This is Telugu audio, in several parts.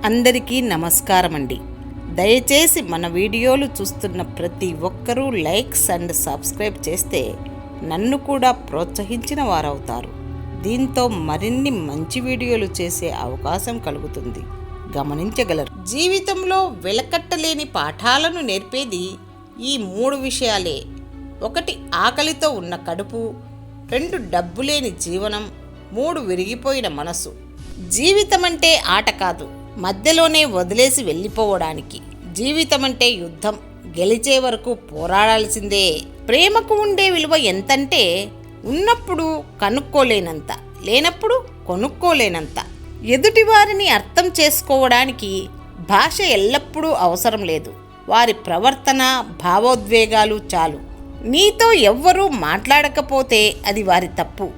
అందరికీ నమస్కారం అండి. దయచేసి మన వీడియోలు చూస్తున్న ప్రతి ఒక్కరూ లైక్స్ అండ్ సబ్స్క్రైబ్ చేస్తే నన్ను కూడా ప్రోత్సహించిన వారవుతారు. దీంతో మరిన్ని మంచి వీడియోలు చేసే అవకాశం కలుగుతుంది, గమనించగలరు. జీవితంలో వెలకట్టలేని పాఠాలను నేర్పేది ఈ 3 విషయాలే. 1 ఆకలితో ఉన్న కడుపు, 2 డబ్బు లేని జీవనం, 3 విరిగిపోయిన మనసు. జీవితం అంటే ఆట కాదు, మధ్యలోనే వదిలేసి వెళ్ళిపోవడానికి. జీవితం అంటే యుద్ధం, గెలిచే వరకు పోరాడాల్సిందే. ప్రేమకు ఉండే విలువ ఎంతంటే ఉన్నప్పుడు కనుక్కోలేనంత, లేనప్పుడు కొనుక్కోలేనంత. ఎదుటివారిని అర్థం చేసుకోవడానికి భాష ఎల్లప్పుడూ అవసరం లేదు, వారి ప్రవర్తన భావోద్వేగాలు చాలు. నీతో ఎవ్వరూ మాట్లాడకపోతే అది వారి తప్పు,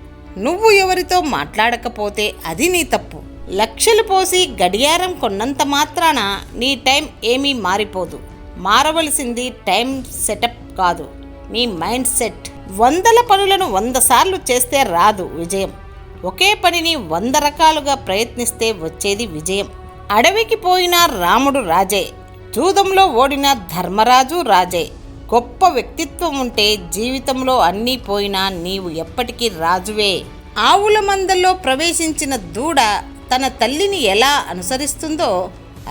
నువ్వు ఎవరితో మాట్లాడకపోతే అది నీ తప్పు. లక్షలు పోసి గడియారం కొన్నంత మాత్రాన నీ టైం ఏమీ మారిపోదు. మారవలసింది టైం సెటప్ కాదు, నీ మైండ్ సెట్. 100 పనులను 100 సార్లు చేస్తే రాదు విజయం. ఒకే పనిని 100 రకాలుగా ప్రయత్నిస్తే వచ్చేది విజయం. అడవికి పోయిన రాముడు రాజే, జూదంలో ఓడిన ధర్మరాజు రాజే. గొప్ప వ్యక్తిత్వం ఉంటే జీవితంలో అన్నీ పోయినా నీవు ఎప్పటికీ రాజువే. ఆవుల మందల్లో ప్రవేశించిన దూడ తన తల్లిని ఎలా అనుసరిస్తుందో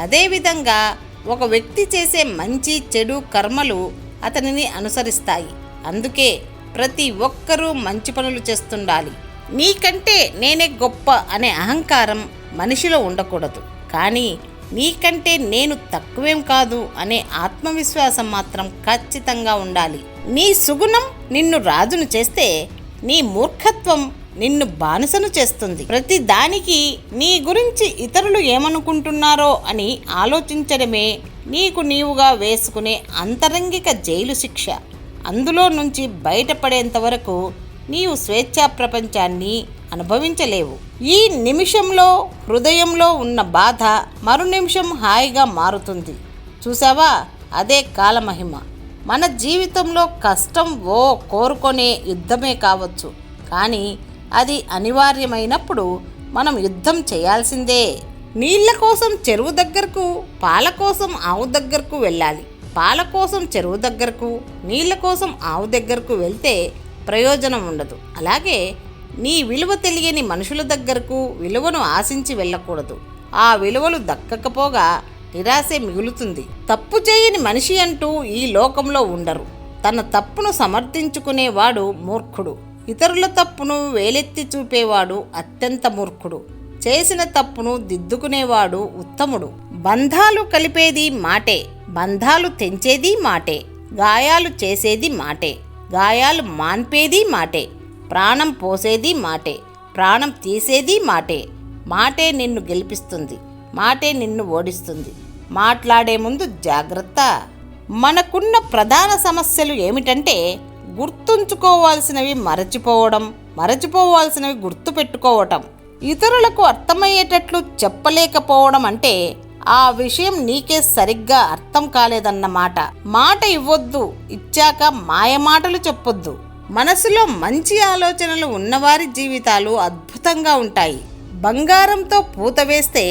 అదేవిధంగా ఒక వ్యక్తి చేసే మంచి చెడు కర్మలు అతనిని అనుసరిస్తాయి. అందుకే ప్రతి ఒక్కరూ మంచి పనులు చేస్తుండాలి. నీకంటే నేనే గొప్ప అనే అహంకారం మనిషిలో ఉండకూడదు, కానీ నీకంటే నేను తక్కువేం కాదు అనే ఆత్మవిశ్వాసం మాత్రం ఖచ్చితంగా ఉండాలి. నీ సుగుణం నిన్ను రాజును చేస్తే, నీ మూర్ఖత్వం నిన్ను బానిసను చేస్తుంది. ప్రతి దానికి నీ గురించి ఇతరులు ఏమనుకుంటున్నారో అని ఆలోచించడమే నీకు నీవుగా వేసుకునే అంతరంగిక జైలు శిక్ష. అందులో నుంచి బయటపడేంత వరకు నీవు స్వేచ్ఛా ప్రపంచాన్ని అనుభవించలేవు. ఈ నిమిషంలో హృదయంలో ఉన్న బాధ మరు నిమిషం హాయిగా మారుతుంది. చూసావా, అదే కాలమహిమ. మన జీవితంలో కష్టం కోరుకునే యుద్ధమే కావచ్చు, కానీ అది అనివార్యమైనప్పుడు మనం యుద్ధం చేయాల్సిందే. నీళ్ల కోసం చెరువు దగ్గరకు, పాల కోసం ఆవు దగ్గరకు వెళ్ళాలి. పాల కోసం చెరువు దగ్గరకు, నీళ్ల కోసం ఆవు దగ్గరకు వెళ్తే ప్రయోజనం ఉండదు. అలాగే నీ విలువ తెలియని మనుషుల దగ్గరకు విలువను ఆశించి వెళ్ళకూడదు. ఆ విలువలు దక్కకపోగా నిరాశే మిగులుతుంది. తప్పు చేయని మనిషి అంటూ ఈ లోకంలో ఉండరు. తన తప్పును సమర్థించుకునేవాడు మూర్ఖుడు, ఇతరుల తప్పును వేలెత్తి చూపేవాడు అత్యంత మూర్ఖుడు, చేసిన తప్పును దిద్దుకునేవాడు ఉత్తముడు. బంధాలు కలిపేది మాటే, బంధాలు తెంచేది మాటే, గాయాలు చేసేది మాటే, గాయాలు మాన్పేది మాటే, ప్రాణం పోసేది మాటే, ప్రాణం తీసేది మాటే. మాటే నిన్ను గెలిపిస్తుంది, మాటే నిన్ను ఓడిస్తుంది. మాట్లాడే ముందు జాగ్రత్త. మనకున్న ప్రధాన సమస్యలు ఏమిటంటే గుర్తుంచుకోవాల్సినవి మరచిపోవడం, మరచిపోవాల్సినవి గుర్తుపెట్టుకోవటం, ఇతరులకు అర్థమయ్యేటట్లు చెప్పలేకపోవడం. అంటే ఆ విషయం నీకే సరిగ్గా అర్థం కాలేదన్నమాట. మాట ఇవ్వొద్దు, ఇచ్చాక మాయమాటలు చెప్పొద్దు. మనసులో మంచి ఆలోచనలు ఉన్నవారి జీవితాలు అద్భుతంగా ఉంటాయి. బంగారంతో పూత వేస్తే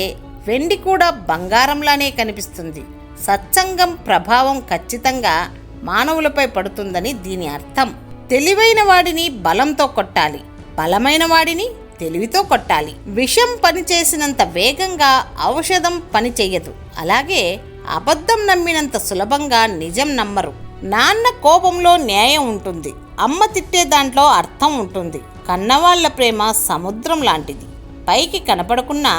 వెండి కూడా బంగారంలానే కనిపిస్తుంది. సత్సంగం ప్రభావం ఖచ్చితంగా మానవులపై పడుతుందని దీని అర్థం. తెలివైన వాడిని బలంతో కొట్టాలి, బలమైన వాడిని తెలివితో కొట్టాలి. విషం పనిచేసినంత వేగంగా ఔషధం పనిచేయదు. అలాగే అబద్ధం నమ్మినంత సులభంగా నిజం నమ్మరు. నాన్న కోపంలో న్యాయం ఉంటుంది, అమ్మ తిట్టే దాంట్లో అర్థం ఉంటుంది. కన్నవాళ్ల ప్రేమ సముద్రం లాంటిది, పైకి కనపడకున్నా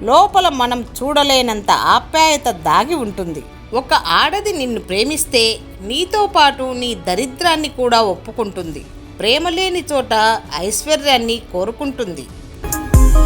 లోపల మనం చూడలేనంత ఆప్యాయత దాగి ఉంటుంది. ఒక ఆడది నిన్ను ప్రేమిస్తే నీతో పాటు నీ దరిద్రాన్ని కూడా ఒప్పుకుంటుంది. ప్రేమ లేని చోట ఐశ్వర్యాన్ని కోరుకుంటుంది.